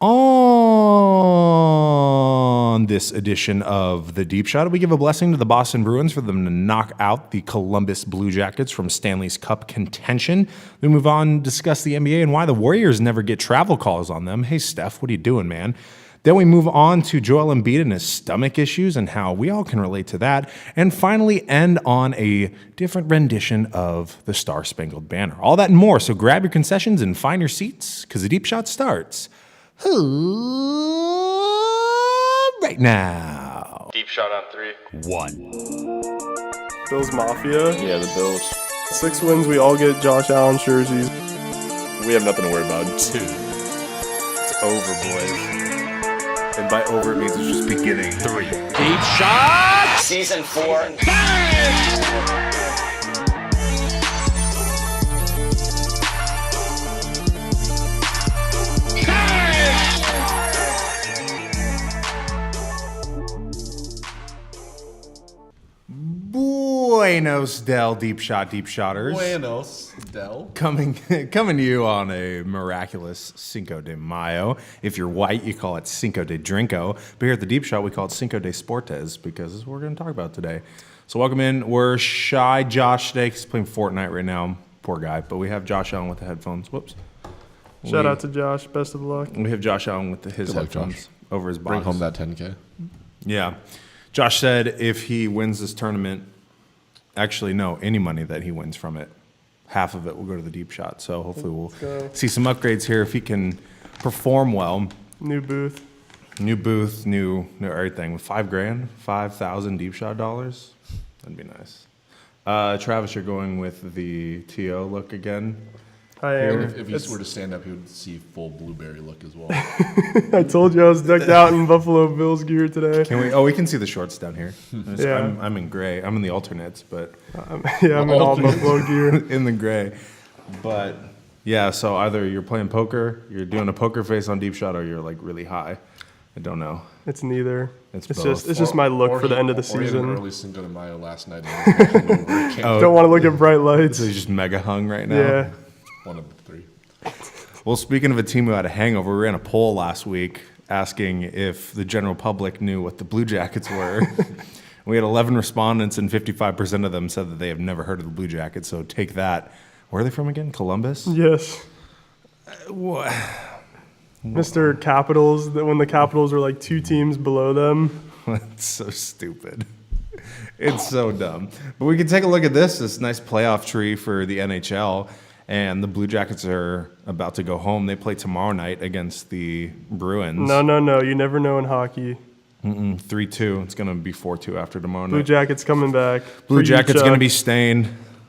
On this edition of The Deep Shot, we give a blessing to the Boston Bruins for them to knock out the Columbus Blue Jackets from Stanley's Cup contention. We move on to discuss the NBA and why the Warriors never get travel calls on them. Hey, Steph, what are you doing, man? Then we move on to Joel Embiid and his stomach issues and how we all can relate to that. And finally end on a different rendition of the Star Spangled Banner. All that and more. So grab your concessions and find your seats because The Deep Shot starts right now. Deep shot on 3. 1. Bills Mafia. Yeah, the Bills. 6 wins, we all get Josh Allen jerseys. We have nothing to worry about. 2. It's over, boys. And by over, it means it's just beginning. 3. Deep shot! Season 4. Buenos Del Deep Shotters. Buenos Del. Coming to you on a miraculous Cinco de Mayo. If you're white, you call it Cinco de Drinko. But here at the Deep Shot, we call it Cinco de Sportes because this is what we're going to talk about today. So welcome in. We're shy Josh today. He's playing Fortnite right now. Poor guy. But we have Josh Allen with the headphones. Whoops. Shout out to Josh. Best of luck. We have Josh Allen with his Good luck, headphones Josh. over his Bring box. home that 10K. Yeah. Josh said if he wins this tournament, actually, no, any money that he wins from it, half of it will go to the Deep Shot. So hopefully we'll see some upgrades here if he can perform well. New booth. New booth, new everything. With $5,000, 5,000 Deep Shot dollars, that'd be nice. Travis, you're going with the TO look again. I am. If he were to stand up, he would see full blueberry look as well. I told you I was decked out in Buffalo Bills gear today. Can we? Oh, we can see the shorts down here. Yeah. I'm in gray. I'm in the alternates, but I'm in all Buffalo gear. in the gray. But yeah, so either you're playing poker, you're doing a poker face on Deep Shot, or you're like really high. I don't know. It's neither. It's just both. just my look for the end of the Or he had an season. early Cinco de Mayo last night. Don't want to look at bright lights. So he's just mega hung right now. Yeah. One of the 3. Well, speaking of a team who had a hangover, we ran a poll last week asking if the general public knew what the Blue Jackets were. We had 11 respondents, and 55% of them said that they have never heard of the Blue Jackets. So take that. Where are they from again? Columbus? Yes. What? Mr. Capitals, when the Capitals are like 2 teams below them. That's so stupid. It's so dumb. But we can take a look at this nice playoff tree for the NHL. And the Blue Jackets are about to go home. They play tomorrow night against the Bruins. No. You never know in hockey. 3-2. It's going to be 4-2 after tomorrow night. Blue Jackets coming back. Blue For you, Jackets Chuck. going to be stained.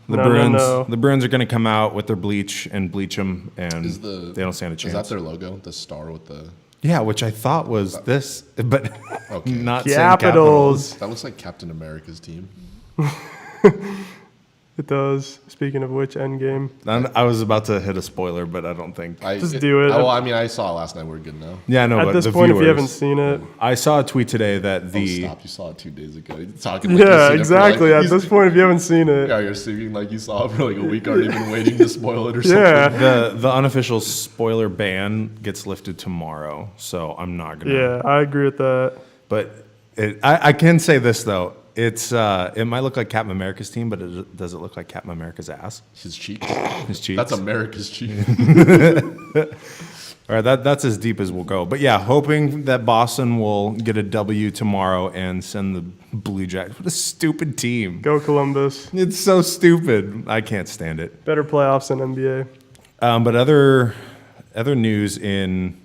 The No, Bruins. no. The Bruins are going to come out with their bleach and bleach them, and they don't stand a Is chance. that their logo? The star with the... Yeah, which I thought was this, but Okay. not saying Capitals. That looks like Captain America's team. It does. Speaking of which, Endgame. I was about to hit a spoiler, but I don't think. Just do it. Well, I mean, I saw it last night. We're good now. Yeah, no. At but this the point, if you viewers- haven't seen it. I saw a tweet today that Oh, the stop. You saw it 2 days ago. You're talking like you've Yeah, seen it for, exactly. like, At this point, if you haven't seen it. Yeah, you're assuming like you saw it for like a week, aren't even waiting to spoil it or something. Yeah. the unofficial spoiler ban gets lifted tomorrow, so I'm not gonna. Yeah, I agree with that. But I can say this though. It might look like Captain America's team, but does it look like Captain America's ass? His cheeks. His cheeks. That's America's cheek. All right, that's as deep as we'll go. But yeah, hoping that Boston will get a W tomorrow and send the Blue Jackets. What a stupid team. Go Columbus. It's so stupid. I can't stand it. Better playoffs than NBA. But other news in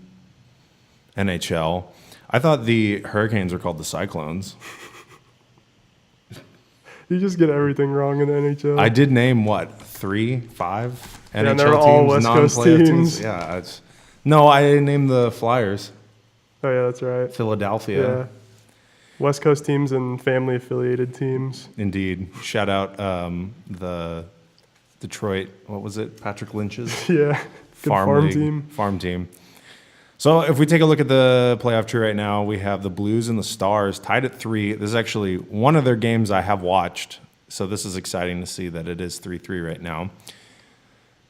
NHL, I thought the Hurricanes were called the Cyclones. You just get everything wrong in the NHL. I did name, 3, 5 NHL and they're all teams, West Coast non-playoff teams. Yeah, no, I named the Flyers. Oh, yeah, that's right. Philadelphia. Yeah. West Coast teams and family affiliated teams. Indeed. Shout out the Detroit, what was it? Patrick Lynch's Yeah. Good farm league, team. Farm team. So if we take a look at the playoff tree right now, we have the Blues and the Stars tied at 3. This is actually one of their games I have watched, so this is exciting to see that it is 3-3 right now.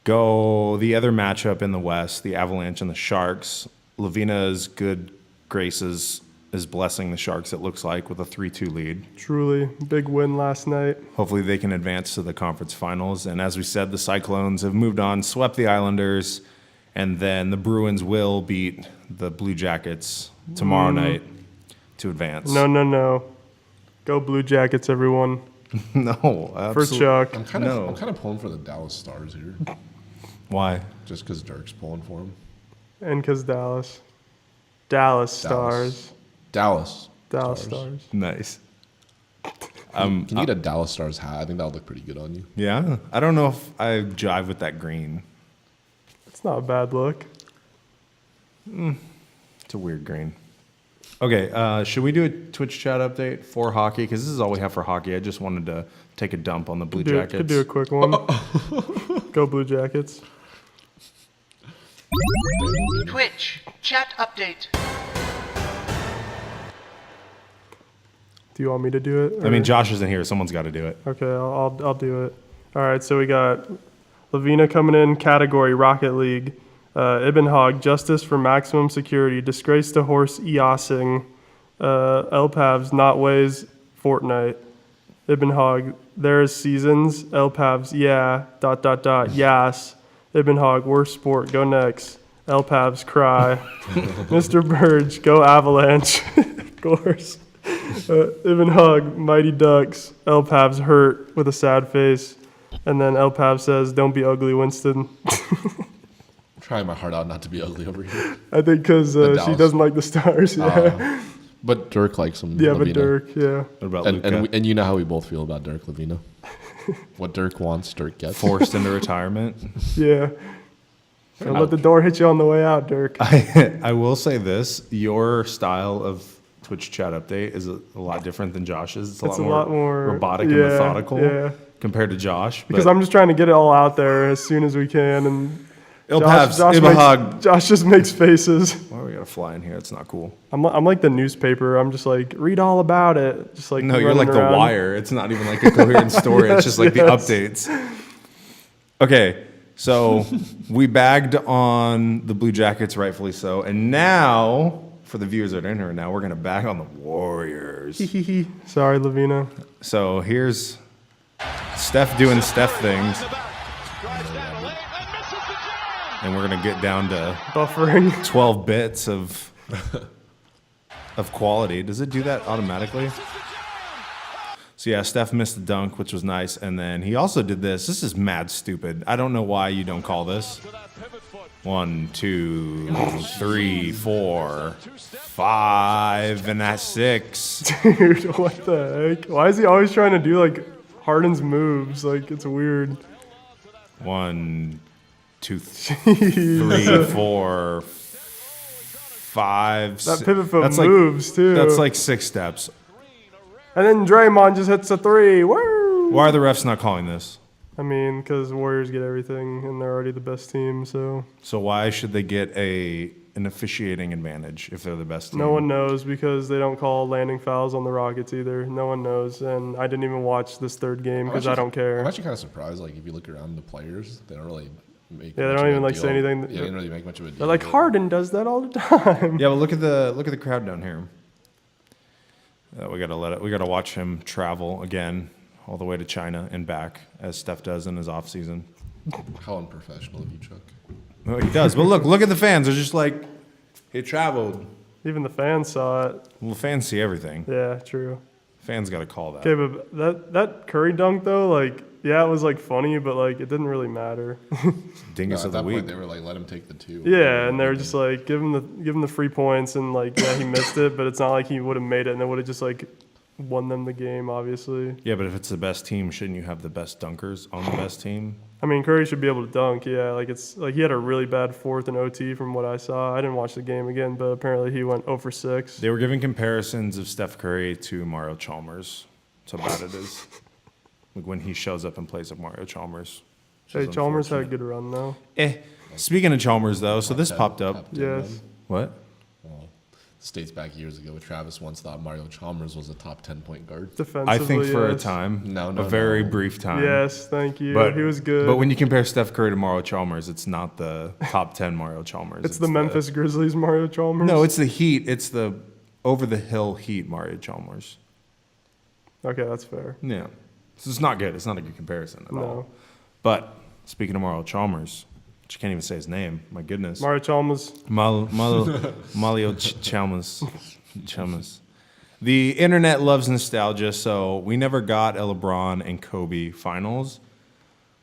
Go the other matchup in the West, the Avalanche and the Sharks. Lavina's good graces is blessing the Sharks, it looks like, with a 3-2 lead. Truly, big win last night. Hopefully they can advance to the conference finals. And as we said, the Cyclones have moved on, swept the Islanders, and then the Bruins will beat the Blue Jackets tomorrow night to advance. No. Go Blue Jackets, everyone. No, For absolutely. Chuck. I'm kind of pulling for the Dallas Stars here, Why? just because Dirk's pulling for him. And because Dallas. Dallas Stars. Dallas. Dallas Stars. Nice. Can you get a Dallas Stars hat? I think that would look pretty good on you. Yeah, I don't know if I jive with that green. It's not a bad look. It's a weird green. Okay, should we do a Twitch chat update for hockey? Because this is all we have for hockey. I just wanted to take a dump on the Blue Jackets. Could do a quick one. Go Blue Jackets. Twitch chat update. Do you want me to do it? I mean, or- Josh isn't here. Someone's got to do it. Okay, I'll do it. All right, so we got Lavina coming in, category Rocket League. Ibn Hog, Justice for Maximum Security, Disgrace to Horse Eosing, Elpavs, Not Ways, Fortnite. Ibn Hog, There's Seasons, Elpavs, yeah, ... Yas. Ibn Hog, Worst Sport, go next. Elpavs, cry. Mr. Burge, go Avalanche. Of course. Ibn Hog, Mighty Ducks, Elpavs, hurt with a sad face. And then Elpav says, don't be ugly, Winston. Trying my heart out not to be ugly over here. I think because she Dallas. doesn't like the Stars. Yeah, But Dirk likes him. yeah, Lavina. but Dirk, yeah. What about And Luka? and you know how we both feel about Dirk Lavina. What Dirk wants, Dirk gets. Forced into retirement? Yeah. Don't let the door hit you on the way out, Dirk. I will say this. Your style of Twitch chat update is a lot different than Josh's. It's a lot more robotic and yeah, methodical yeah. compared to Josh. Because but I'm just trying to get it all out there as soon as we can. And Ilpavs, Ibahog. Josh just makes faces. Why we got to fly in here? It's not cool. I'm like the newspaper. I'm just like, read all about it. Just like No, you're running like The around. Wire. It's not even like a coherent story. It's just like the Yes. updates. Okay, so we bagged on the Blue Jackets, rightfully so. And now, for the viewers that are in here now, we're going to bag on the Warriors. Sorry, Lavina. So here's Steph doing Steph things. And we're going to get down to Buffering. 12 bits of quality. Does it do that automatically? So yeah, Steph missed the dunk, which was nice. And then he also did this. This is mad stupid. I don't know why you don't call this. 1, 2, 3, 4, 5, and that's 6. Dude, what the heck? Why is he always trying to do like Harden's moves? Like, it's weird. 1, 2, 3, 4, 5. That pivot foot that's moves, too. That's like 6 steps. And then Draymond just hits a three. Woo! Why are the refs not calling this? I mean, because Warriors get everything, and they're already the best team, so So why should they get an officiating advantage if they're the best team? no one knows because they don't call landing fouls on the Rockets either. No one knows, and I didn't even watch this third game because I don't care. I'm actually kind of surprised. Like if you look around the players, they don't really make. Yeah, they much don't of even a like deal. say anything. Yeah, they don't really make much of a deal. They're like but- Harden does that all the time. Yeah, but look at the crowd down here. We gotta watch him travel again all the way to China and back as Steph does in his off season. How unprofessional of you, Chuck. No, he does. But look at the fans. They're just like, he traveled. Even the fans saw it. Well, the fans see everything. Yeah, true. Fans got to call that. Okay, but that Curry dunk though, like, yeah, it was like funny, but like it didn't really matter. Dingus At of the that week. point, they were like, let him take the 2. Yeah, and they were just like, give him the free points, and like, yeah, he missed it, but it's not like he would have made it, and they would have just like won them the game, obviously. Yeah, but if it's the best team, shouldn't you have the best dunkers on the best team? I mean, Curry should be able to dunk. Yeah, like it's like he had a really bad fourth in OT from what I saw. I didn't watch the game again, but apparently he went 0 for 6. They were giving comparisons of Steph Curry to Mario Chalmers. That's how bad it is. Like when he shows up and plays with Mario Chalmers. Hey, Chalmers had a good run though. Speaking of Chalmers, though, so this popped up. Yes. What? states back years ago. Travis once thought Mario Chalmers was a top 10 point guard. Defensively, I think for a yes. time, No, a very no. brief time. Yes, thank you. But he was good. But when you compare Steph Curry to Mario Chalmers, it's not the top 10 Mario Chalmers. it's the Memphis Grizzlies Mario Chalmers. No, it's the Heat. It's the over the hill Heat Mario Chalmers. Okay, that's fair. Yeah. So it's not good. It's not a good comparison at all. No. But speaking of Mario Chalmers, which you can't even say his name. My goodness. Mario Chalmers. Mario Chalmers. Chalmers. The internet loves nostalgia, so we never got a LeBron and Kobe finals.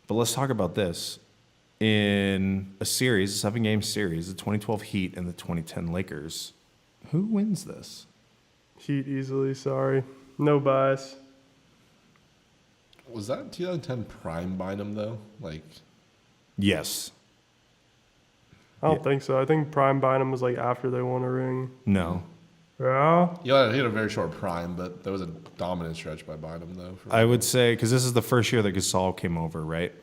But let's talk about this. In a series, a 7-game series, the 2012 Heat and the 2010 Lakers, who wins this? Heat easily, sorry. No bias. Was that 2010 prime Bynum though? Like, Yes. I don't think so. I think Prime Bynum was like after they won a ring. No. Yeah. yeah, he had a very short prime, but there was a dominant stretch by Bynum though. For I would say, because this is the first year that Gasol came over, right?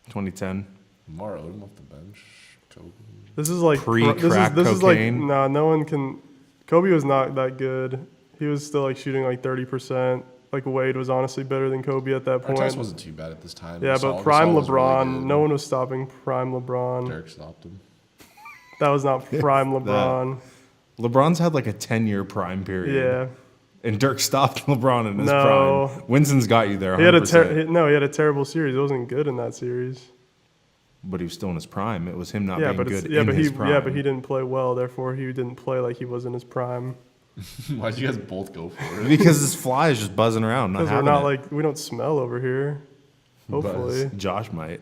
2010. Lamar Odom off the bench. Kobe. This is like Pre-crack this is like cocaine. no one can. Kobe was not that good. He was still like shooting like 30%. Like Wade was honestly better than Kobe at that point. Artest wasn't too bad at this time. Yeah, but Gasol prime was really LeBron, good. no one was stopping prime LeBron. Derek stopped him. That was not prime LeBron. LeBron's had like a 10-year prime period. Yeah. And Dirk stopped LeBron in his No. prime. Winston's got you there 100%. He had a terrible series. He wasn't good in that series. But he was still in his prime. It was him not Yeah, being but good yeah, in but his prime. yeah, but he didn't play well. Therefore, he didn't play like he was in his prime. Why'd you guys both go for it? Because his fly is just buzzing around, not Because we're having not it. like we don't smell over here. Hopefully, Josh might.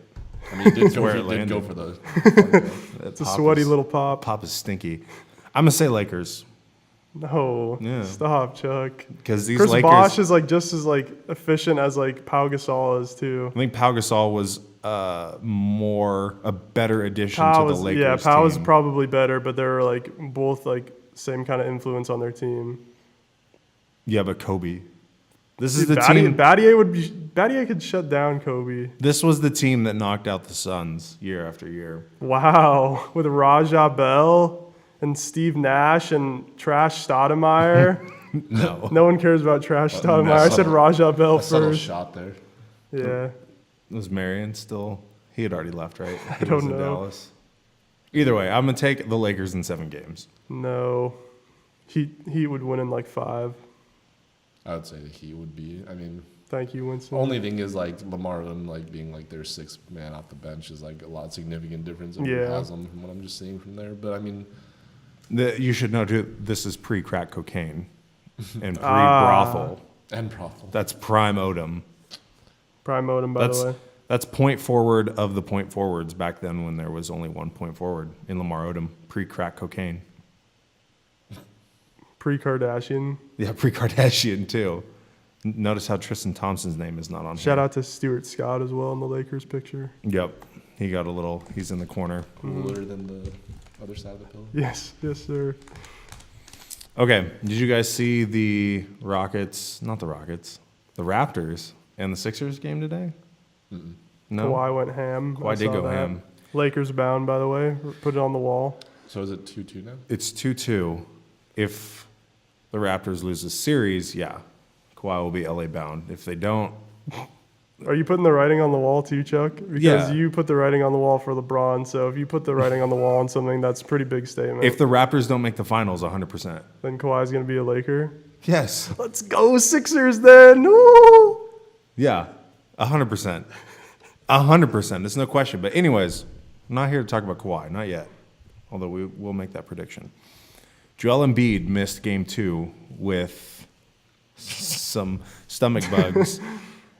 I mean, he did go, where he it did go landed. for the. it's a sweaty little pop. Pop is stinky. I'm going to say Lakers. No, Yeah. Stop, Chuck. Because these Chris Lakers... Bosh is like just as like efficient as like Pau Gasol is too. I think Pau Gasol was a better addition Pau to the was Lakers Pau was team. probably better, but they were like both like same kind of influence on their team. Yeah, but Kobe. This is Dude, the team... Battier could shut down Kobe. This was the team that knocked out the Suns year after year. Wow, with Raja Bell and Steve Nash and Trash Stoudemire. No. No one cares about Trash Stoudemire. I said subtle- Raja Bell A subtle first. shot there. Yeah. Was Marion still? He had already left, right? I He don't was in know. Dallas. Either way, I'm going to take the Lakers in 7 games. No. He would win in like 5. I would say that he would be. I mean, Thank you, Winston. only thing is like Lamar Odom like being like their 6th man off the bench is like a lot significant difference over Yeah. Haslam from what I'm just seeing from there. But I mean, You should know, too, this is pre-crack cocaine and pre-brothel. and brothel. That's prime Odom. Prime Odom, by That's the way. that's point forward of the point forwards back then when there was only one point forward in Lamar Odom, pre-crack cocaine. Pre-Kardashian. Yeah, pre-Kardashian, too. Notice how Tristan Thompson's name is not on Shout here. out to Stuart Scott as well in the Lakers picture. Yep. He got a little, he's in the corner. Cooler than the other side of the pillow. Yes, sir. Okay, did you guys see the Rockets, not the Rockets, the Raptors and the Sixers game today? No? Kawhi went ham. Kawhi I did saw go that. ham. Lakers bound, by the way. Put it on the wall. So is it 2-2 now? It's 2-2. If the Raptors lose the series, yeah, Kawhi will be LA bound. If they don't, Are you putting the writing on the wall too, Chuck? Because Yeah. you put the writing on the wall for LeBron. So if you put the writing on the wall on something, that's a pretty big statement. if the Raptors don't make the finals, 100%. Then Kawhi's going to be a Laker. Yes. Let's go Sixers then. Woo! Yeah, 100%. 100%. There's no question. But anyways, I'm not here to talk about Kawhi. Not yet. Although we will make that prediction. Joel Embiid missed game 2 with some stomach bugs.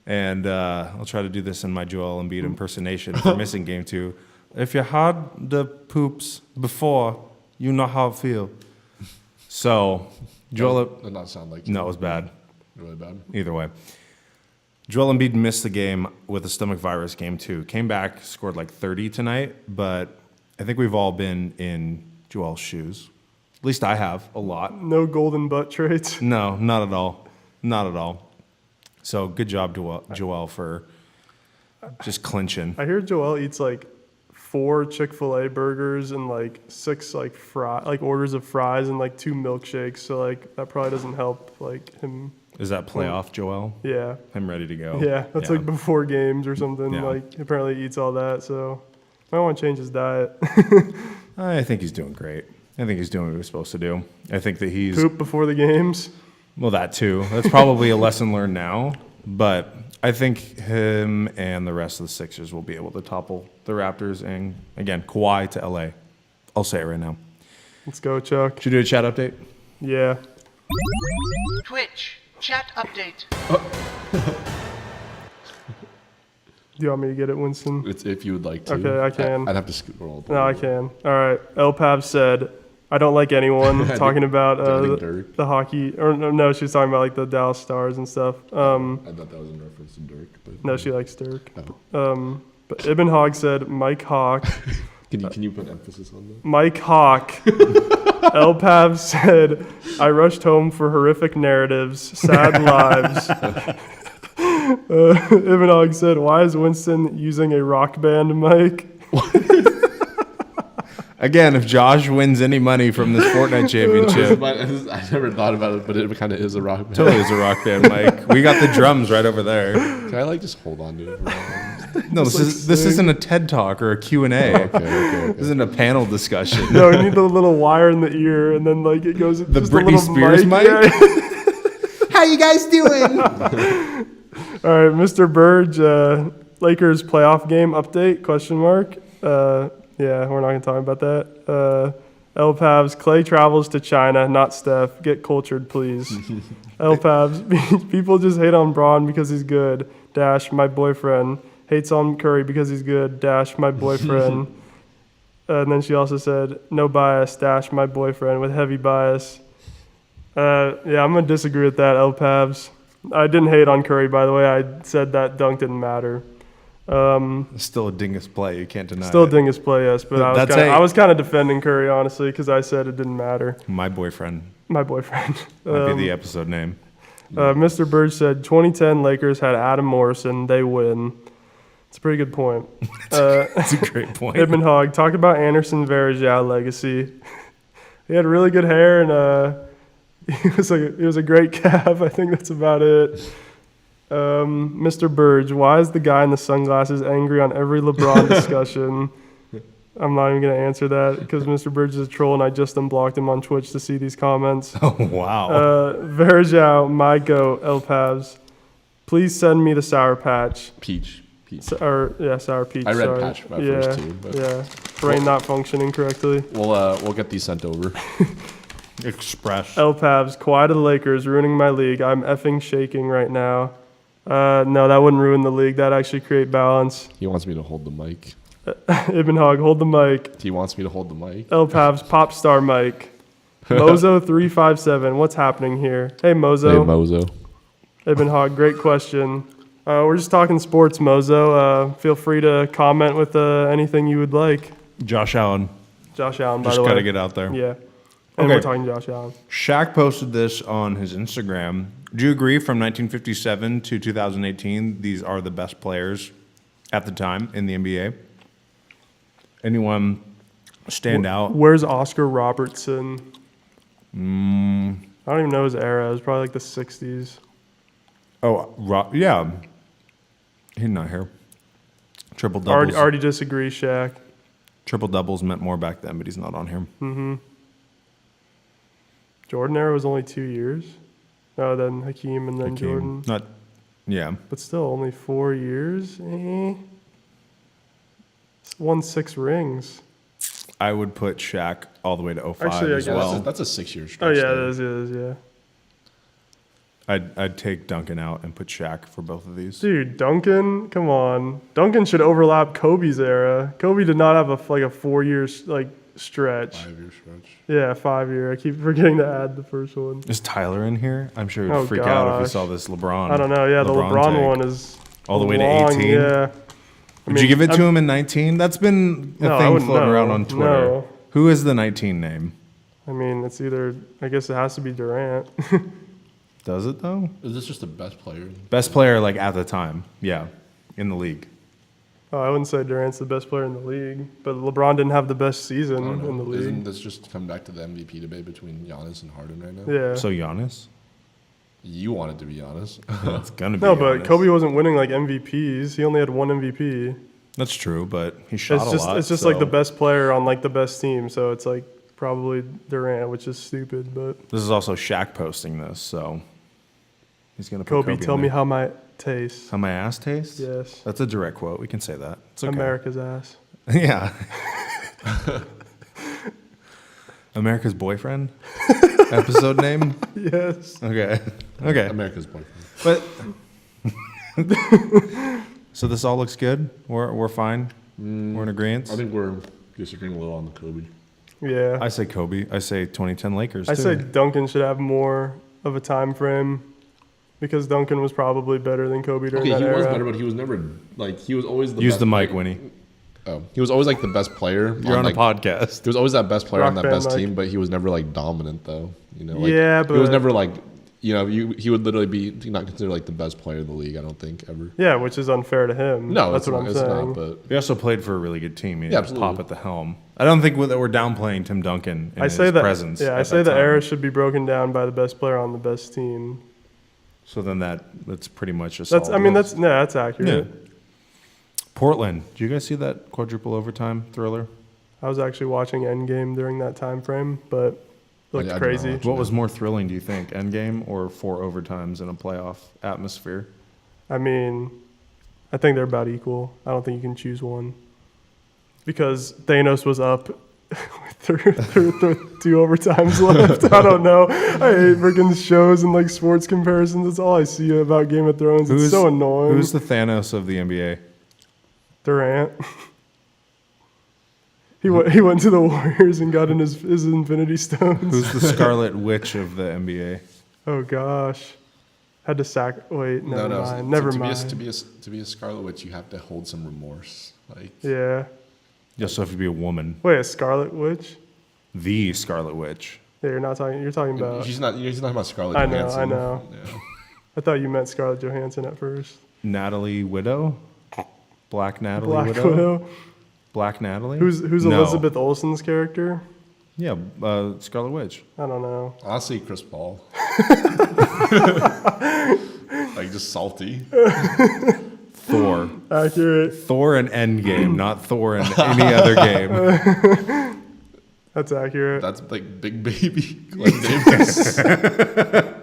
And I'll try to do this in my Joel Embiid impersonation for missing game 2. If you had the poops before, you know how it feel. So, Joel... Did not sound like No, it was bad. really bad. Either way. Joel Embiid missed the game with a stomach virus game 2. Came back, scored like 30 tonight, but I think we've all been in Joel's shoes. At least I have a lot. No golden butt traits. No, not at all. Not at all. So good job, Joel, for just clinching. I hear Joel eats like 4 Chick-fil-A burgers and like 6 like orders of fries and like 2 milkshakes. So like that probably doesn't help like him. Is that playoff Joel? Yeah. I'm ready to go. Yeah, that's like before games or something. Yeah. Like apparently he eats all that, so I want to change his diet. I think he's doing great. I think he's doing what he's supposed to do. I think that he's Poop before the games. well, that too. That's probably a lesson learned now, but I think him and the rest of the Sixers will be able to topple the Raptors. And again, Kawhi to LA. I'll say it right now. Let's go, Chuck. Should we do a chat update? Yeah. Twitch chat update. Do you want me to get it, Winston? It's if you would like to. Okay, I can. I'd have to scroll. No, I can. All right. El Pav said, I don't like anyone talking about Dirk. the hockey. Or no, she was talking about like the Dallas Stars and stuff. I thought that was in reference to Dirk. But No, she likes Dirk. Oh. But Ibn Hogg said, Mike Hawk. Can you put emphasis on that? Mike Hawk. El Pav said, I rushed home for horrific narratives, sad lives. Ibn Hogg said, why is Winston using a rock band mic? Again, if Josh wins any money from this Fortnite championship, I never thought about it, but it kind of is a rock band. totally is a rock band, Mike. We got the drums right over there. Can I like just hold on to it? For a moment? No, this isn't a TED Talk or a Q&A. Okay. This isn't a panel discussion. No, you need the little wire in the ear, and then like it goes. The just a Britney little Spears mic? Yeah. How you guys doing? All right, Mr. Burge, Lakers playoff game update? Question mark. Yeah, we're not gonna talk about that. El Pavs, Clay travels to China, not Steph. Get cultured, please. El Pavs, people just hate on Braun because he's good. Dash, my boyfriend. Hates on Curry because he's good. Dash, my boyfriend. And then she also said, no bias. Dash, my boyfriend, with heavy bias. Yeah, I'm gonna disagree with that, El Pavs. I didn't hate on Curry, by the way. I said that dunk didn't matter. Still a dingus play. You can't deny Still it. dingus play, yes, but I was kind of defending Curry, honestly, because I said it didn't matter. My boyfriend. My boyfriend. Might be the episode name. Mr. Burge said 2010 Lakers had Adam Morrison. They win. It's a pretty good point. That's a great point. Ibn Hogg, talk about Anderson Varejao legacy. He had really good hair, and he was a great Cav. I think that's about it. Mr. Burge, why is the guy in the sunglasses angry on every LeBron discussion? I'm not even going to answer that because Mr. Burge is a troll and I just unblocked him on Twitch to see these comments. Oh, wow. Verjao, my goat, El Pavs. Please send me the Sour Patch. Peach. Sour Peach. I read sorry. Patch at first too. But Yeah, brain not functioning correctly. we'll get these sent over. Express. El Pavs, Kawhi to the Lakers, ruining my league. I'm effing shaking right now. No, that wouldn't ruin the league. That'd actually create balance. He wants me to hold the mic. Ibn Hogg, hold the mic. He wants me to hold the mic. El Pavs, pop star mic. Mozo357, what's happening here? Hey, Mozo. Hey, Mozo. Ibn Hogg, great question. We're just talking sports, Mozo. Feel free to comment with anything you would like. Josh Allen. Josh Allen, by Just the way. got to get out there. Yeah. And Okay. we're talking Josh Allen. Shaq posted this on his Instagram. Do you agree from 1957 to 2018, these are the best players at the time in the NBA? Anyone stand out? Where's Oscar Robertson? I don't even know his era. It was probably like the 60s. Oh, yeah. He's not here. Triple doubles. Already disagree, Shaq. Triple doubles meant more back then, but he's not on here. Jordan era was only 2 years. Oh, then Hakeem and then Hakeem. Jordan. Not, yeah. But still, only 4 years. Won 6 rings. I would put Shaq all the way to 05 Actually, I as guess- well. That's a 6-year stretch. Oh yeah, though. it is. Yeah. I'd take Duncan out and put Shaq for both of these. Dude, Duncan, come on. Duncan should overlap Kobe's era. Kobe did not have a 4-year stretch. 5-year stretch. Yeah, 5-year. I keep forgetting to add the first one. Is Tyler in here? I'm sure he'd Oh, freak out if he gosh. saw this LeBron. I don't know. Yeah, the LeBron take. one is All the way to long, 18? Yeah. Would you give it to him in 19? That's been a No, I thing wouldn't floating know. around on Twitter. No. Who is the 19 name? I mean, it's either. I guess it has to be Durant. Does it though? Is this just the best player? Best player like at the time. Yeah. In the league. Oh, I wouldn't say Durant's the best player in the league, but LeBron didn't have the best season I don't know. in the league. Isn't this just come back to the MVP debate between Giannis and Harden right now? Yeah. So Giannis? You want it to be Giannis. It's gonna be. No, but Giannis. Kobe wasn't winning like MVPs. He only had one MVP. That's true, but he shot a lot. It's just like the best player on like the best team, so it's like probably Durant, which is stupid. But This is also Shaq posting this, so he's gonna put Kobe, tell in me there. how my tastes. How my ass tastes. Yes, That's a direct quote. We can say that. It's okay. America's ass. Yeah. America's Boyfriend? Episode name? Yes. Okay. Okay. America's boyfriend. But so this all looks good? We're fine? We're in agreement? I think we're disagreeing a little on the Kobe. Yeah. I say Kobe. I say 2010 Lakers, I too. say Duncan should have more of a time frame because Duncan was probably better than Kobe during Okay, that he era. was better, but he was never like he was always the Use best the mic, player. Winnie. Oh, he was always like the best player. You're on like, a podcast. He was always that best player Rock on that band best mic. team, but he was never like dominant though. You know, like, Yeah, he was but- never like he would literally be not considered like the best player in the league. I don't think ever. Yeah, which is unfair to him. No, that's it's what not, I'm it's saying. not. But He also played for a really good team. He Yeah, had absolutely. Pop at the helm. I don't think that we're downplaying Tim Duncan in I his say that. presence. Yeah, I at say that the time. era should be broken down by the best player on the best team. So then that's pretty much a That's. solid I mean, list. that's accurate. Yeah. Portland. Did you guys see that quadruple overtime thriller? I was actually watching Endgame during that time frame, but it looked I did crazy. not watch What was more thrilling, do you think? Endgame or 4 overtimes in a playoff atmosphere? I mean, I think they're about equal. I don't think you can choose one because Thanos was up with 2 overtimes left. I don't know. I hate freaking shows and like sports comparisons. That's all I see about Game of Thrones. It's so annoying. Who's the Thanos of the NBA? Durant. He went to the Warriors and got in his Infinity Stones. Who's the Scarlet Witch of the NBA? Oh gosh, had to sack. Wait, never no, mind. so Never to mind. to be a Scarlet Witch, you have to hold some remorse. Like Yeah. You also have to be a woman. Wait, a Scarlet Witch? The Scarlet Witch. Yeah, you're talking about. he's not talking about Scarlett I know, Johansson. I know. Yeah. I thought you meant Scarlett Johansson at first. Natalie Widow? Black Natalie Black Widow? Widow. Black Natalie? Who's No. Elizabeth Olsen's character? Yeah, Scarlet Witch. I don't know. Honestly, Chris Paul. Like just salty. Thor. Accurate. Thor in Endgame, not Thor in any other game. That's accurate. That's like big baby Glenn Davis. Or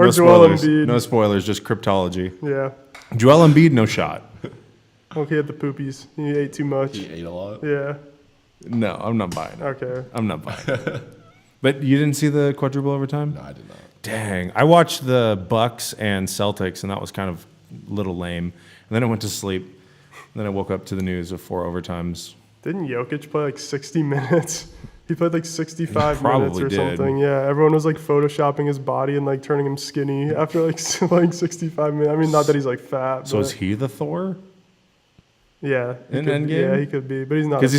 No Joel spoilers. Embiid. No spoilers, just cryptology. Yeah. Joel Embiid, no shot. Okay, at the poopies. He ate too much. He ate a lot. Yeah. No, I'm not buying it. Okay. I'm not buying it. But you didn't see the quadruple overtime? No, I did not. Dang. I watched the Bucks and Celtics, and that was kind of a little lame. And then I went to sleep. And then I woke up to the news of 4 overtimes. Didn't Jokic play like 60 minutes? He played like 65 probably minutes or did. something. Yeah, everyone was like photoshopping his body and like turning him skinny after like like 65 minutes. I mean, not that he's like fat. So but is he the Thor? yeah, he in could, Endgame? Yeah, he could be, but he's not. 'Cause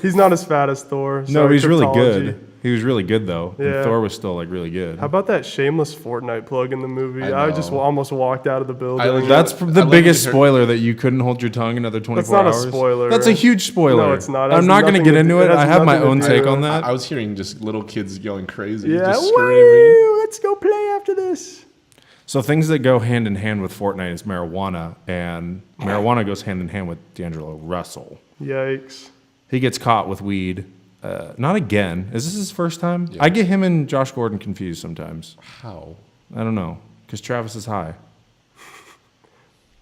he's not as fat as Thor. No, Sorry, he's really cryptology. good. He was really good, though. And Yeah. Thor was still, like, really good. How about that shameless Fortnite plug in the movie? I I just know. almost walked out of the building. legit- That's I the love biggest to hear- spoiler that you couldn't hold your tongue another 24 not a hours. spoiler. That's a huge spoiler. No, it's not. It I'm has not going to nothing get to into do- it. it has I have my nothing to own do take with on it. that. I was hearing just little kids going crazy, yeah, just screaming. woo, let's go play after this. So things that go hand in hand with Fortnite is marijuana, and marijuana goes hand in hand with D'Angelo Russell. Yikes. He gets caught with weed. Not again. Is this his first time? Yeah. I get him and Josh Gordon confused sometimes. How? I don't know. Because Travis is high.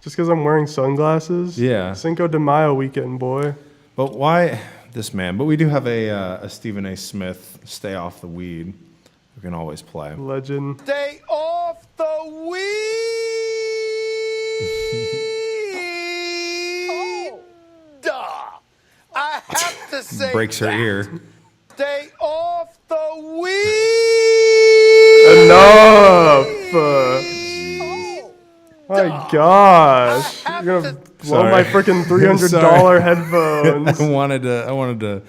Just because I'm wearing sunglasses? Yeah. Cinco de Mayo weekend, boy. But why this man? But we do have a Stephen A. Smith, Stay Off the Weed. We can always play. Legend. Stay off the weed. I have to say Breaks her that. ear. Stay off the weed. Enough! My gosh. I have You're going to- to blow my freaking $300 Sorry. headphones. I wanted to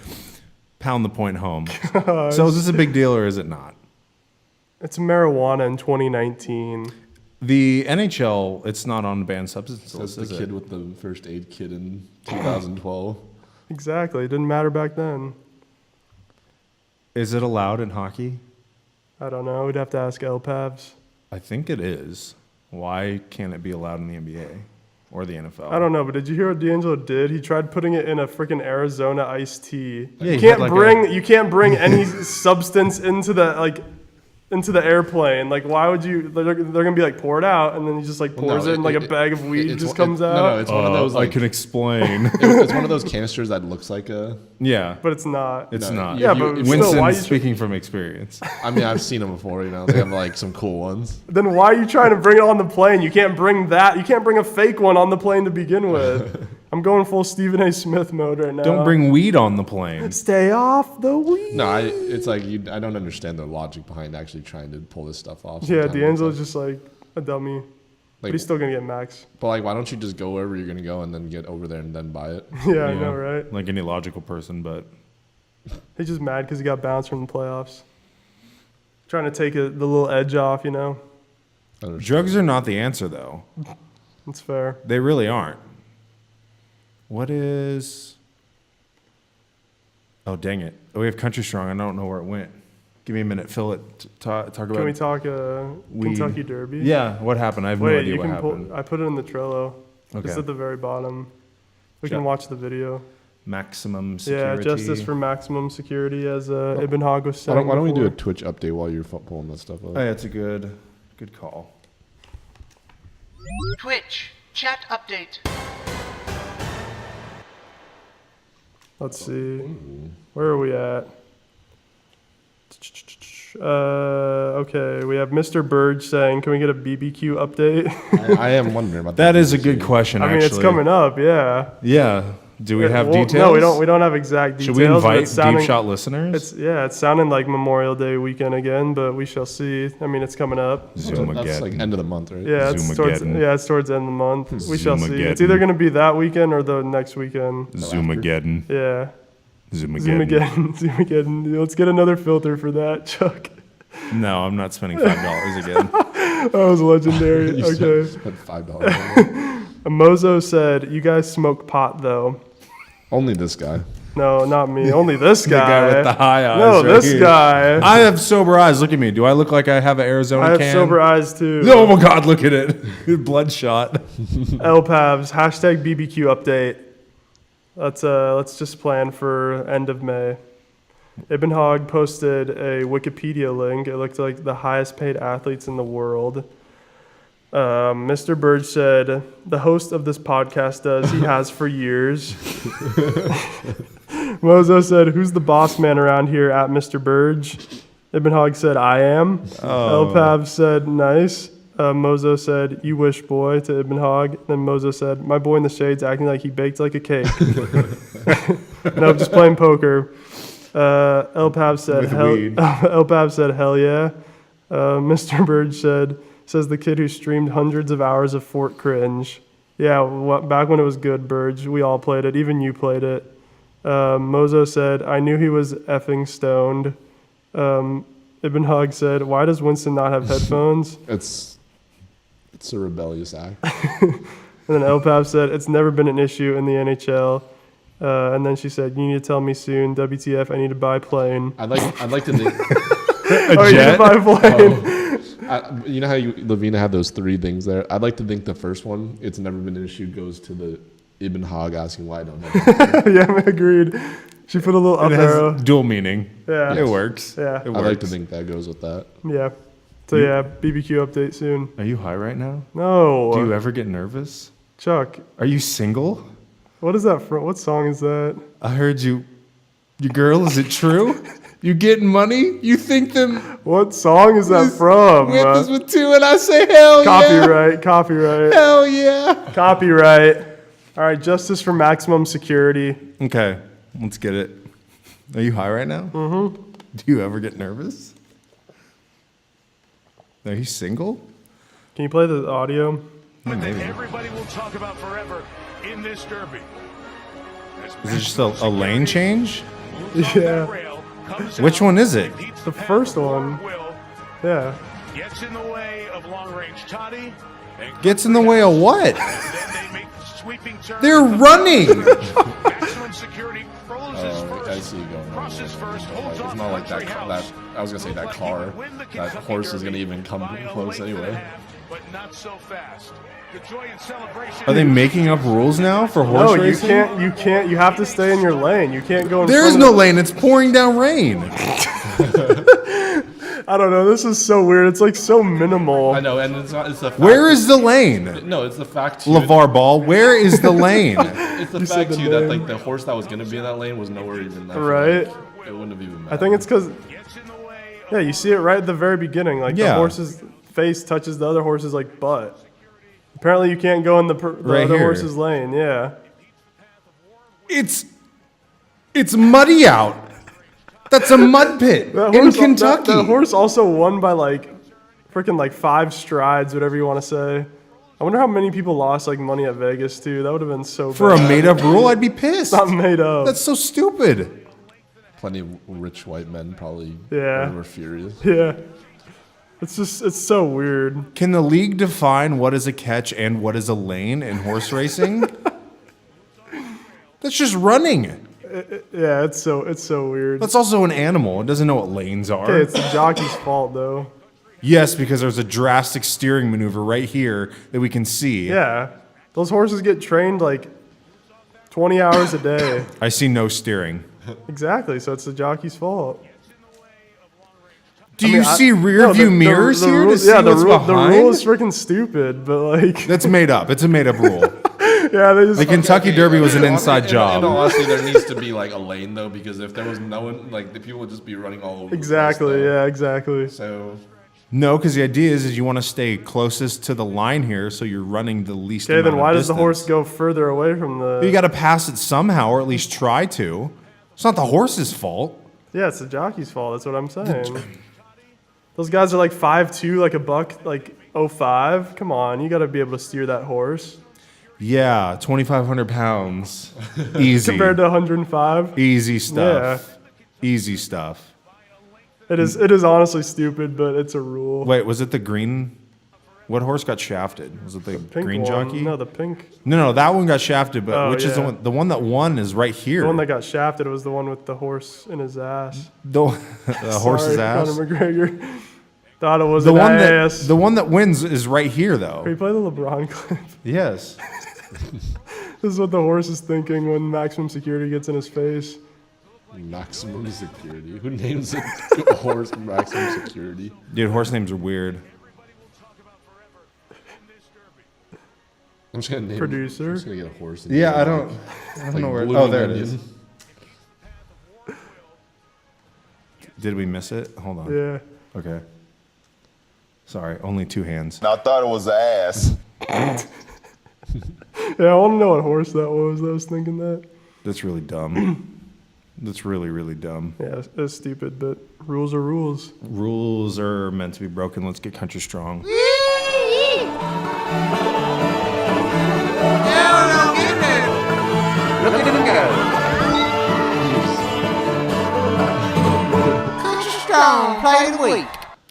pound the point home. So is this a big deal or is it not? It's marijuana in 2019. The NHL, it's not on the banned substances That's list, the is kid it? with the first aid kit in 2012. Exactly. It didn't matter back then. Is it allowed in hockey? I don't know. We'd have to ask LPAVs. I think it is. Why can't it be allowed in the NBA or the NFL? I don't know, but did you hear what D'Angelo did? He tried putting it in a freaking Arizona iced tea. Yeah, you he had like you can't bring any substance into the airplane. Like, why would you? They're gonna be like, pour it out, and then he just like pours it, and like a bag of weed just comes out. No, it's one of those I like can explain. it's one of those canisters that looks like a. Yeah, But it's not. it's No, not. yeah, but if still, Winston's why you speaking from experience. I mean, I've seen them before. You know, they have like some cool ones. Then why are you trying to bring it on the plane? You can't bring that. You can't bring a fake one on the plane to begin with. I'm going full Stephen A. Smith mode right now. Don't bring weed on the plane. Stay off the weed. No, it's like I don't understand the logic behind actually trying to pull this stuff off. Yeah, sometimes. D'Angelo's It's just like a dummy. like, But he's still gonna get max. but like, why don't you just go wherever you're gonna go and then get over there and then buy it? Yeah, I know, right? Like any logical person, but He's just mad because he got bounced from the playoffs. Trying to take the little edge off, you know? I understand. drugs are not the answer, though. It's fair. They really aren't. What is? Oh, dang it! Oh, we have Country Strong. I don't know where it went. Give me a minute. Phil, talk about. Can we talk weed. Kentucky Derby? Yeah, what happened? I have no Wait, idea you what can happened. pull. I put it in the Trello. Okay. It's at the very bottom. We Sure. can watch the video. Maximum security. Yeah, justice for maximum security, as Ibn Hog was Why saying. don't we do a before. Twitch update while you're pulling that stuff up? Oh, yeah, it's a good call. Twitch. Chat update. Let's see. Where are we at? Okay, we have Mr. Burge saying, "Can we get a BBQ update?" I am wondering about That is a good question. I mean, actually. it's coming up. Yeah. Yeah. Do we have Well, details? No, we don't. We don't have exact details. Should we but invite it's sounding, Deep Shot listeners? It's sounding like Memorial Day weekend again, but we shall see. I mean, it's coming up. That's like end of the month, right? Yeah, it's towards Zoomageddon. the end of the month. We shall see. It's Zoomageddon. either going to be that weekend or the next weekend. Zoomageddon. Yeah. Zoomageddon. Zoomageddon. Let's get another filter for that, Chuck. No, I'm not spending $5 again. That was legendary. You Okay. spent $5. Mozo said, "You guys smoke pot, though." Only this guy. No, not me. Only this guy. The guy with the high eyes. No, right this here. guy. I have sober eyes. Look at me. Do I look like I have an Arizona I have can? sober eyes too. Oh my God! Look at it. Bloodshot. LPAVs hashtag BBQ update. Let's just plan for end of May. Ibn Hog posted a Wikipedia link. It looked like the highest paid athletes in the world. Mr. Burge said, "The host of this podcast does. He has for years." Mozo said, "Who's the boss man around here at Mr. Burge?" Ibn Hog said, "I am." Pav said, "Nice." Mozo said, "You wish, boy," to Ibn Hog. Then Mozo said, "My boy in the shades acting like he baked like a cake." No, just playing poker. Pav said, Pav said, "Hell yeah." Mr. Burge says the kid who streamed hundreds of hours of Fort Cringe. Yeah, back when it was good, Burge. We all played it. Even you played it. Mozo said, "I knew he was effing stoned." Ibn Hog said, "Why does Winston not have headphones?" It's a rebellious act. And then Elpav said, "It's never been an issue in the NHL." And then she said, "You need to tell me soon. WTF, I need to buy plane." I'd like to think. Oh, you need to buy plane. You know how Lavina had those three things there? I'd like to think the first one, it's never been an issue, goes to the Ibn Hog asking why I don't have it. Yeah, agreed. She put a little up It arrow. has dual meaning. Yeah. It works. Yeah. It I'd works. like to think that goes with that. Yeah. So yeah, BBQ update soon. Are you high right now? No. Do you ever get nervous? Chuck, Are you single? what is that from? What song is that? I heard you. Your girl, is it true? You getting money? You think them What song is that from? with us with two, and I say hell Copyright, copyright, yeah, hell yeah. copyright. All right, justice for maximum security. Okay, let's get it. Are you high right now? Mm-hmm. Do you ever get nervous? Are you single? Can you play the audio? Yeah, maybe. Everybody will talk about forever in this derby. Is it just a lane change? Yeah. Which one is it? The first one. Yeah. Gets in the way of long-range Toddy. Gets in the way of what? Then they make sweeping turns. They're running. Maximum security closes first. I see you going. Crosses first. Holds It's on not to like that. Country That House. I was gonna say that Looked car. like he would win the That Kentucky horse is gonna Derby even come by a close length and a anyway. half, but not so fast. The joy and celebration. Are they making up rules now for horse No, you racing? can't. You have to stay in your lane. You can't go in There front is of no the- lane. It's pouring down rain. I don't know. This is so weird. It's like so minimal. I know, and it's not. It's the fact, Where is the lane? No, it's the fact. Too, LeVar Ball, where is the lane? It's the fact the too that name. like the horse that was gonna be in that lane was nowhere even there. Right. It wouldn't have even mattered. I think it's because, yeah, you see it right at the very beginning. Like the Yeah. horse's face touches the other horse's like butt. Apparently, you can't go in the Right other here. horse's lane. Yeah. It's muddy out. That's a mud pit That in horse, Kentucky. That horse also won by like, freaking like 5 strides, whatever you want to say. I wonder how many people lost like money at Vegas too. That would have been so For a bad. made-up rule, I'd be pissed. Not made up. That's so stupid. plenty of rich white men probably Yeah. were furious. Yeah. It's so weird. Can the league define what is a catch and what is a lane in horse racing? That's just running. Yeah, it's so weird. That's also an animal. It doesn't know what lanes are. Okay, it's the jockey's fault though. Yes, because there's a drastic steering maneuver right here that we can see. Yeah. Those horses get trained like 20 hours a day. I see no steering. Exactly, so it's the jockey's fault. Do you see rear No, view mirrors the here rule- to see yeah, the what's rule, behind? The rule is freaking stupid, but like, That's made up. It's a made up rule. yeah, they just The Kentucky Derby was an inside In all job. honesty, there needs to be like a lane though, because if there was no one, like the people would just be running all over. the place, exactly, though. yeah, exactly. So No, because the idea is you want to stay closest to the line here, so you're running the least. Okay, then amount of why does the horse distance. go further away from the? You got to pass it somehow, or at least try to. It's not the horse's fault. Yeah, it's the jockey's fault. That's what I'm saying. Those guys are like 5'2", like a buck, like 05. Come on, you got to be able to steer that horse. Yeah, 2,500 pounds, easy, Compared to 105. easy stuff, easy stuff. It is honestly stupid, but it's a rule. Wait, was it the green? What horse got shafted? Was it the Pink green one. jockey? No, the pink. No, that one got shafted. But Oh, which is the yeah. one? The one that won is right here. The one that got shafted was the one with the horse in his ass. the horse's Sorry, ass. Conor McGregor. Thought it was The an one ass. that the one that wins is right here, though. Can we play the LeBron clip? Yes. This is what the horse is thinking when maximum security gets in his face. maximum security. Who names a horse maximum security? Dude, horse names are weird. I'm just gonna name. Producer. I'm just gonna get a horse. and Yeah, name I it, don't like know where. Blue Oh, there it Onion. is. Did we miss it? Hold on. Yeah. Okay. Sorry, only 2 hands. I thought it was an ass. Yeah, I want to know what horse that was. I was thinking that. That's really dumb. That's really, really dumb. Yeah, it's stupid, but rules are rules. Rules are meant to be broken. Let's get country strong.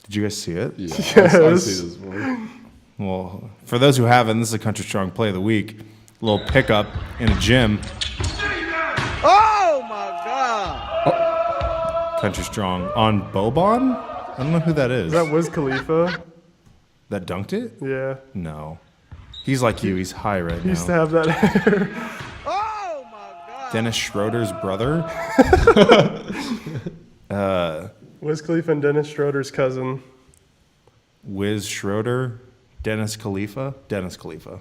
Did you guys see it? Yeah, I Yes. see this one. Well, for those who haven't, this is a country strong play of the week. A little pickup in a gym. Oh my God! Country strong on Bobon. I don't know who that is. Is that Wiz Khalifa? That dunked it? Yeah. No. He's like you. He's high right He used to now. have that hair. Oh my God! Dennis Schroeder's brother. Wiz Khalifa and Dennis Schroeder's cousin. Wiz Schroeder. Dennis Khalifa. Dennis Khalifa.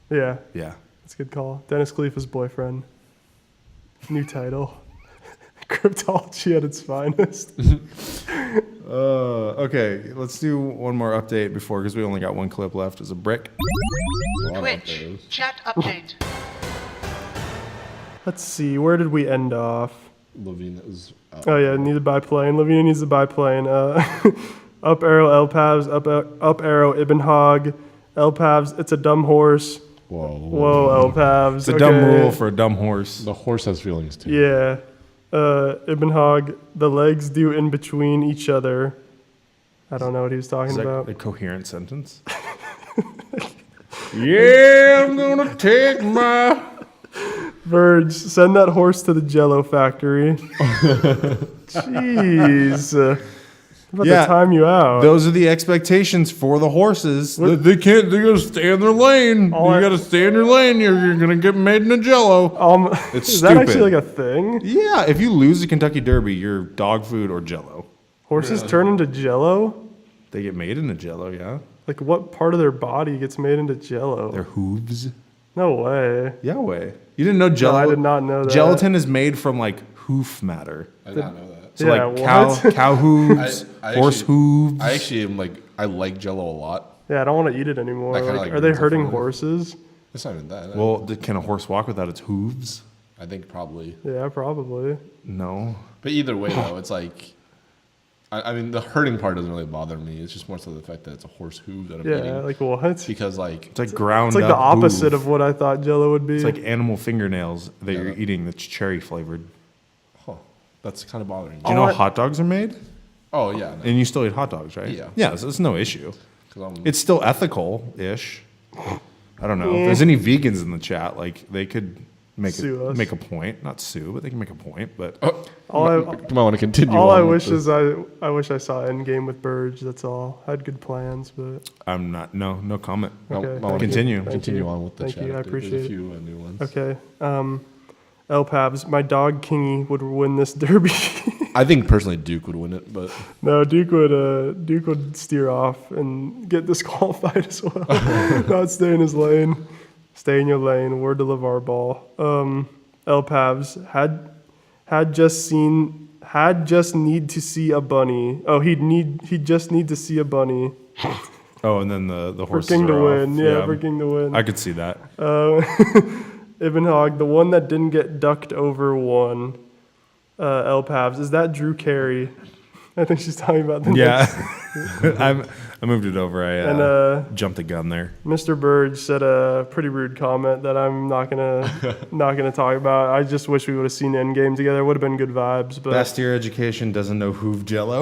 Yeah, Yeah. that's a good call. Dennis Khalifa's boyfriend. New title. Cryptology at its finest. Okay, let's do one more update before, because we only got one clip left as a brick. A lot out Twitch. there. Chat update. Let's see, where did we end off? Lavina's. Oh yeah, need to buy plane. Lavina needs to buy plane. Up arrow Elpavs, up arrow Ibn Hog, Elpavs, it's a dumb horse. Whoa. Whoa, Elpavs. It's a dumb rule for a dumb horse. The horse has feelings too. Yeah. Ibn Hog, the legs do in between each other. I don't know what he was talking Is that about. a coherent sentence? Yeah, I'm gonna take my. Verge, send that horse to the Jello factory. Jeez. I'm about Yeah, to time you out. Those are the expectations for the horses. They can't. They gotta stay in their lane. All You I- gotta stay in your lane. You're gonna get made in a Jello. It's is that actually stupid. like a thing? Yeah, if you lose the Kentucky Derby, you're dog food or Jello. Horses turn into Jello? They get made in a Jello, yeah. Like what part of their body gets made into Jello? Their hooves. No way. Yeah, way. You didn't know Jello? I did not know that. Gelatin is made from like hoof matter. I did not know that. So Yeah, like what? cow hooves, I horse actually- hooves. I actually am like, I like Jello a lot. Yeah, I don't want to eat it anymore. I kinda Like, like are they meat hurting stuff. horses? It's not even that. Well, can a horse walk without its hooves? I think probably. Yeah, probably. No. But either way, though, it's like, I mean, the hurting part doesn't really bother me. It's just more so the fact that it's a horse hoof that I'm Yeah, eating. like what? It's Because like, It's like ground like up the opposite hoof. of what I thought Jello would be. It's like animal fingernails that Yeah. you're eating that's cherry flavored. huh, that's kind of bothering Do you me. know I- how hot dogs are made? Oh yeah, no, And you still eat hot dogs, right? Yeah. Yeah, so it's no issue. 'cause I'm- It's still ethical-ish. I don't know. If there's any vegans in the chat, like they could Sue us. make a point. Not sue, but they can make a point. But all I, come on, I want to continue. all I on with wish this. is I wish I saw Endgame with Burge. That's all. I had good plans, but I'm not. No comment. I okay, wanna thank you. Continue. Thank Continue you. on with the Thank chat. you. I update. appreciate There's it. a few new ones. Okay. El Pabs, my dog Kingy would win this derby. I think personally Duke would win it, but No, Duke would steer off and get disqualified as well. Not stay in his lane. Stay in your lane. Word to LeVar Ball. El Pavs had just need to see a bunny. Oh, he'd just need to see a bunny Oh, and then the for horses King to are off. win. Yeah, for King to win. I could see that. Ibn Hog, the one that didn't get ducked over won. El Pavs. Is that Drew Carey? I think she's talking about the Yeah, I moved it over. I jumped the gun there. Mr. Burge said a pretty rude comment that I'm not gonna talk about. I just wish we would have seen Endgame together. It would have been good vibes, but Bastier Education doesn't know Hoove Jello.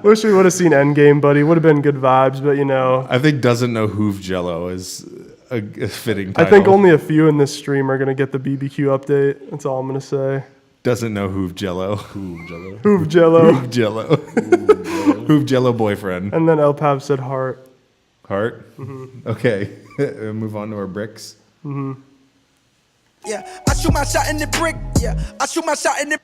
wish we would have seen Endgame, buddy. Would have been good vibes, but you know, I think doesn't know Hoove Jello is a fitting title. I think only a few in this stream are gonna get the BBQ update. That's all I'm gonna say. doesn't know Hoove Jello. Hoove Jello. Hoove Jello, Hoove Jello. Hoove Jello boyfriend. and then El Pav said heart. Heart. Okay, move on to our bricks. Yeah, I shoot my shot in the brick. Yeah, I shoot my shot in the.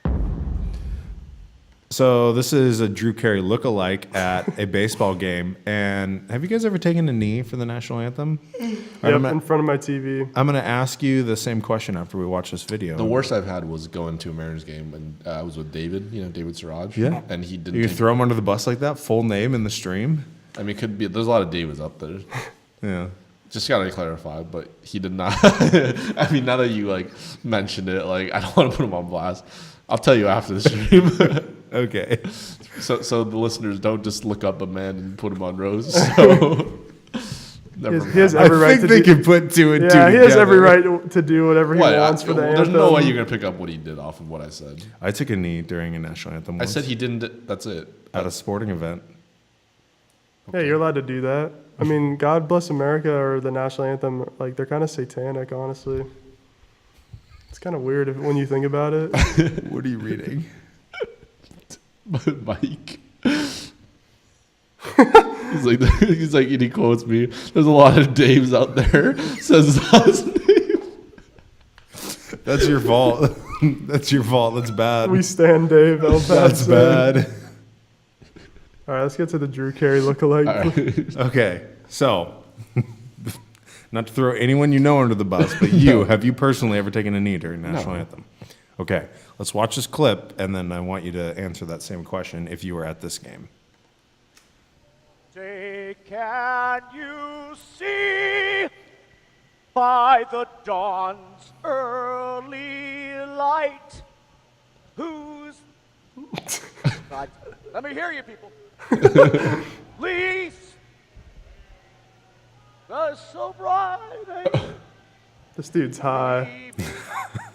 So this is a Drew Carey lookalike at a baseball game. And have you guys ever taken a knee for the national anthem? Yep, in front of my TV. I'm going to ask you the same question after we watch this video. The worst I've had was going to a Mariners game, and I was with David, David Siraj. Yeah. And he didn't. You throw him under the bus like that? Full name in the stream? I mean, it could be. There's a lot of Davids up there. Yeah. Just gotta clarify, but he did not. I mean, now that you mentioned it, I don't want to put him on blast. I'll tell you after the stream. Okay. So the listeners don't just look up a man and put him on Rose. So never He has mind. every right I think to they do. can put two and two Yeah, he has together. every right to do whatever he What? wants for the There's anthem. no way you're gonna pick up what he did off of what I said. I took a knee during a national anthem I once said he didn't. That's it. at a sporting event. Yeah, you're allowed to do that. I mean, God Bless America or the national anthem, they're kind of satanic, honestly. It's kind of weird when you think about it. What are you reading? Mike. he's like, and he quotes me. There's a lot of Daves out there. Says his last name. That's your fault. That's your fault. That's bad. We stand Dave. El That's Paso. bad. All right, let's get to the Drew Carey lookalike. All right. Okay, so not to throw anyone you know under the bus, but have you personally ever taken a knee during the national anthem? Okay, let's watch this clip, and then I want you to answer that same question if you were at this game. Say, can you see by the dawn's early light whose... God, let me hear you, people. Least the so bright This dude's high.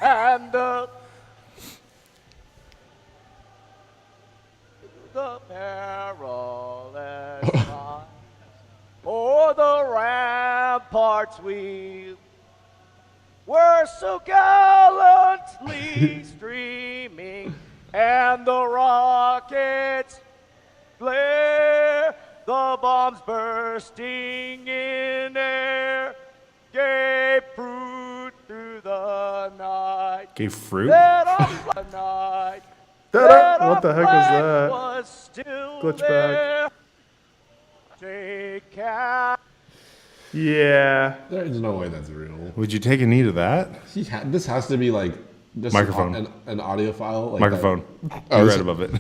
and the the perilous skies. O'er the ramparts we were so gallantly streaming, and the rockets flare, the bombs bursting in air, gave fruit through the night. Gave fruit? That our night. What the heck is that? Was still Glitch there. Take care. Yeah. There's no way that's real. Would you take a knee to that? This has to be like just Microphone. an audio file. Like Microphone. Oh, You're this- right above it.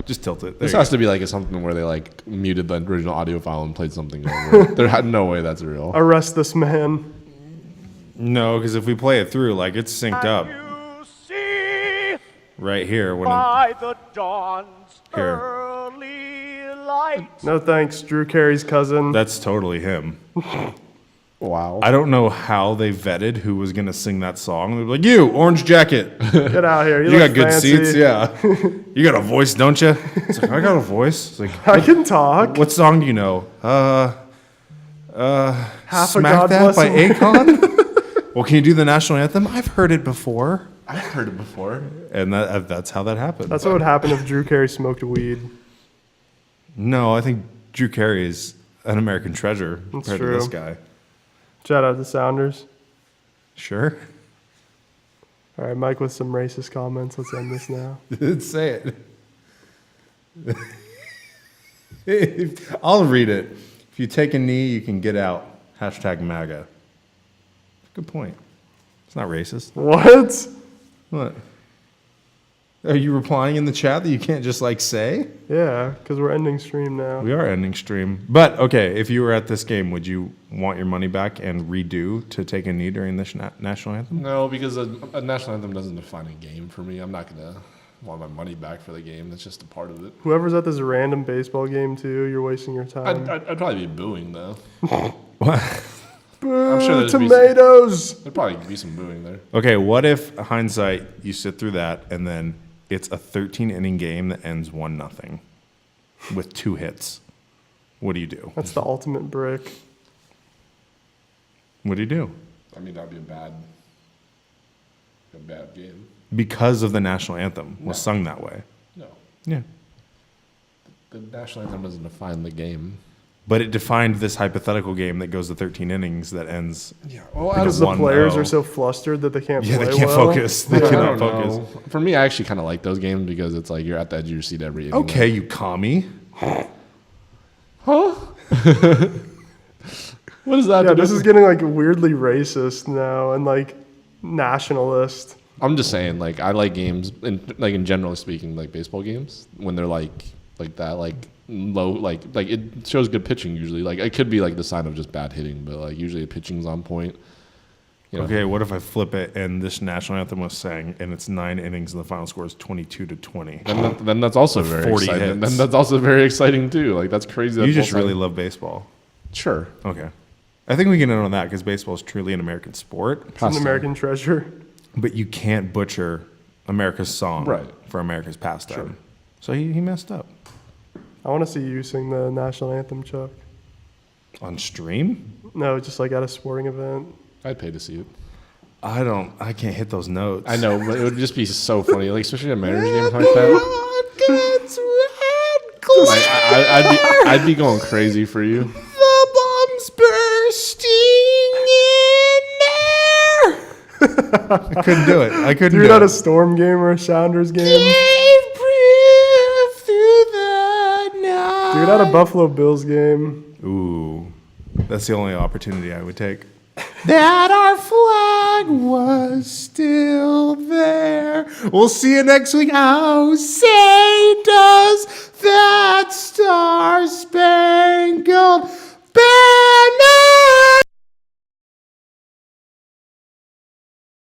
Just tilt it. There This you has to be like something where they like muted the original audio file and played something over it. There had no way that's real. Arrest this man. go. No, because if we play it through, like it's synced up You see right here. When by the dawn's Here. early light. No thanks, Drew Carey's cousin. that's totally him. Wow. I don't know how they vetted who was gonna sing that song. They're like, "You, orange jacket. Get out here. You look got good fancy. seats, yeah. You got a voice, don't you?" It's like, I got a voice. It's like, I can talk. what song do you know? Half a Smack God That Bless by America. Akon. Well, can you do the national anthem? I've heard it before. I've heard it before. And that's how that happened. That's what would happen if Drew Carey smoked weed. No, I think Drew Carey is an American treasure compared to this true. guy. Shout out to Sounders. Sure. All right, Mike with some racist comments. Let's end this now. Say it. I'll read it. If you take a knee, you can get out. Hashtag MAGA. Good point. It's not racist. What? What? Are you replying in the chat that you can't just like say? Yeah, because we're ending stream now. We are ending stream. But okay, if you were at this game, would you want your money back and redo to take a knee during this national anthem? No, because a national anthem doesn't define a game for me. I'm not gonna want my money back for the game. That's just a part of it. Whoever's at this random baseball game too, you're wasting your time. I'd probably be booing though. What? Boo, I'm sure there'd be tomatoes. There'd probably be some booing there. Okay, what if hindsight, you sit through that and then it's a 13-inning game that ends 1-0 with 2 hits? What do you do? That's the ultimate brick. What do you do? I mean, that'd be a bad game. Because of the national anthem was sung that way. No, Yeah. the national anthem doesn't define the game. But it defined this hypothetical game that goes to 13 innings that ends. Yeah, well, Because the 1-0. players are so flustered that they can't Yeah, play they can't well. focus. They I cannot don't focus. know. For me, I actually kind of like those games because it's like you're at the edge of your seat every inning. Okay, you commie. Huh? What is that? Yeah, to this do? is getting like weirdly racist now and like nationalist. I'm just saying, like, I like games, in generally speaking, like baseball games when they're like that, like low, like it shows good pitching usually. Like it could be like the sign of just bad hitting, but like usually the pitching's on point. You know? Okay, what if I flip it and this national anthem was sang and it's 9 innings and the final score is 22-20? Then that's also very 40 exciting. hits. Then that's also very exciting too. Like that's crazy. You just really love baseball. Sure. Okay. I think we can end on that because baseball is truly an American sport. It's an American treasure. But you can't butcher America's song Right. for America's pastime. So he messed up. I want to see you sing the national anthem, Chuck. On stream? No, just like at a sporting event. I'd pay to see it. I can't hit those notes. I know, but it would just be so funny, like especially a Mariners game like that. I'd be going crazy for you. The bombs bursting in there. I couldn't do it. I couldn't Dude, do at a it. Storm game or a Sounders game. Gave proof through the night. Dude, at a Buffalo Bills game. Ooh, that's the only opportunity I would take. That our flag was still there. We'll see you next week. How say does